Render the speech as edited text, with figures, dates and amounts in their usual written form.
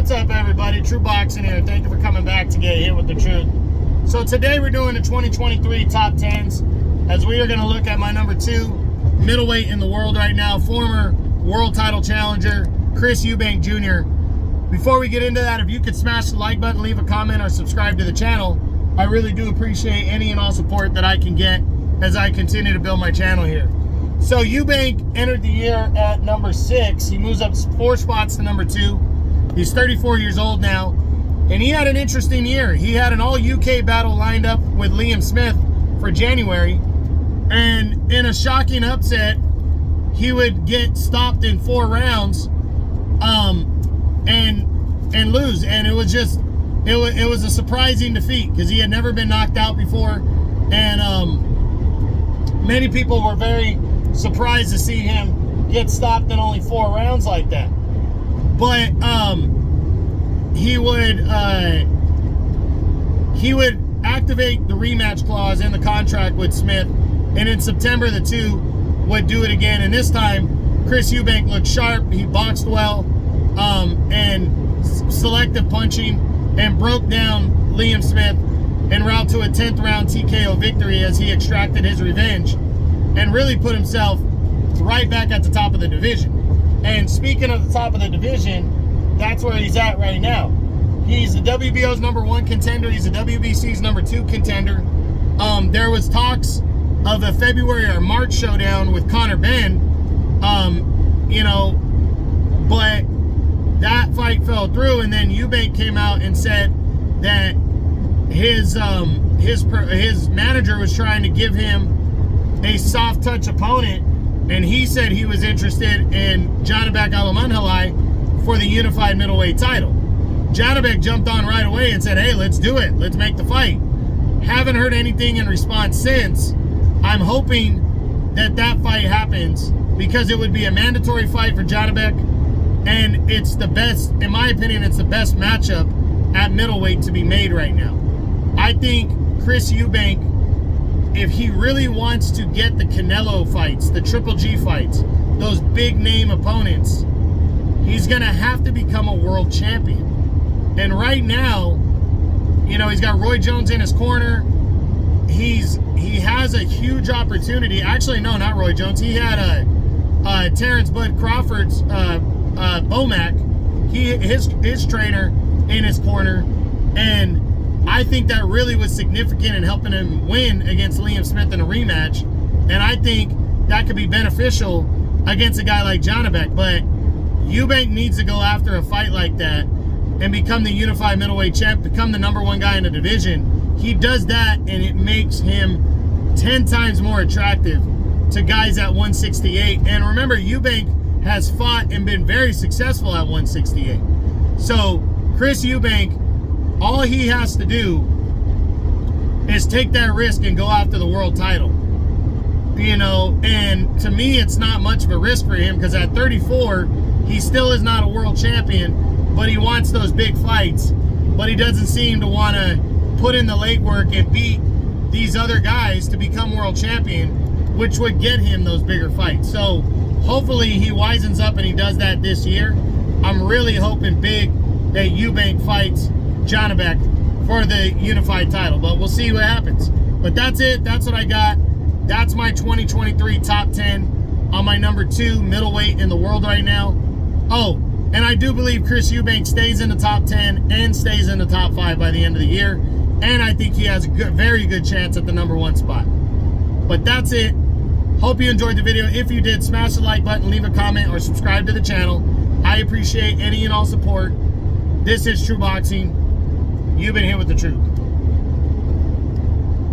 What's up, everybody? True Boxing here. Thank you for coming back to get hit with the truth. So today we're doing the 2023 top 10s, as we are going to look at my number 2 middleweight in the world right now, former world title challenger, Chris Eubank Jr. Before we get into that, if you could smash the like button, leave a comment, or subscribe to the channel, I really do appreciate any and all support that I can get as I continue to build my channel here. So Eubank entered the year at number 6. He moves up 4 spots to number 2. He's 34 years old now, and he had an interesting year. He had an all-UK battle lined up with Liam Smith for January, and in a shocking upset, he would get stopped in 4 rounds and lose. And it was just, it was a surprising defeat because he had never been knocked out before, and many people were very surprised to see him get stopped in only 4 rounds like that. But he would activate the rematch clause in the contract with Smith, and in September the two would do it again. And this time, Chris Eubank looked sharp. He boxed well, and selective punching, and broke down Liam Smith en route to a 10th round TKO victory as he extracted his revenge and really put himself right back at the top of the division. And speaking of the top of the division, that's where he's at right now. He's the WBO's number 1 contender. He's the WBC's number 2 contender. There was talks of a February or March showdown with Conor Benn, but that fight fell through. And then Eubank came out and said that his manager was trying to give him a soft touch opponent, and he said he was interested in Janibek Alamanhalai for the unified middleweight title. Janibek jumped on right away and said, hey, let's do it. Let's make the fight. Haven't heard anything in response since. I'm hoping that that fight happens because it would be a mandatory fight for Janibek, and it's the best, in my opinion, it's the best matchup at middleweight to be made right now. I think Chris Eubank, if he really wants to get the Canelo fights, the Triple G fights, those big name opponents, he's going to have to become a world champion. And right now, he's got Roy Jones in his corner. He has a huge opportunity. Actually, no, not Roy Jones. He had Terrence Bud Crawford's Bomac, his trainer, in his corner. And I think that really was significant in helping him win against Liam Smith in a rematch. And I think that could be beneficial against a guy like Janibek. But Eubank needs to go after a fight like that and become the unified middleweight champ, become the number 1 guy in the division. He does that, and it makes him 10 times more attractive to guys at 168. And remember, Eubank has fought and been very successful at 168. So Chris Eubank, all he has to do is take that risk and go after the world title. And to me, it's not much of a risk for him because at 34, he still is not a world champion, but he wants those big fights. But he doesn't seem to want to put in the legwork and beat these other guys to become world champion, which would get him those bigger fights. So hopefully he wisens up and he does that this year. I'm really hoping big that Eubank fights Janibek for the unified title, but we'll see what happens. But that's it. That's what I got. That's my 2023 top 10 on my number 2 middleweight in the world right now. Oh, and I do believe Chris Eubank stays in the top 10 and stays in the top 5 by the end of the year. And I think he has a very good chance at the number 1 spot. But that's it. Hope you enjoyed the video. If you did, smash the like button, leave a comment, or subscribe to the channel. I appreciate any and all support. This is True Boxing. You've been here with the truth.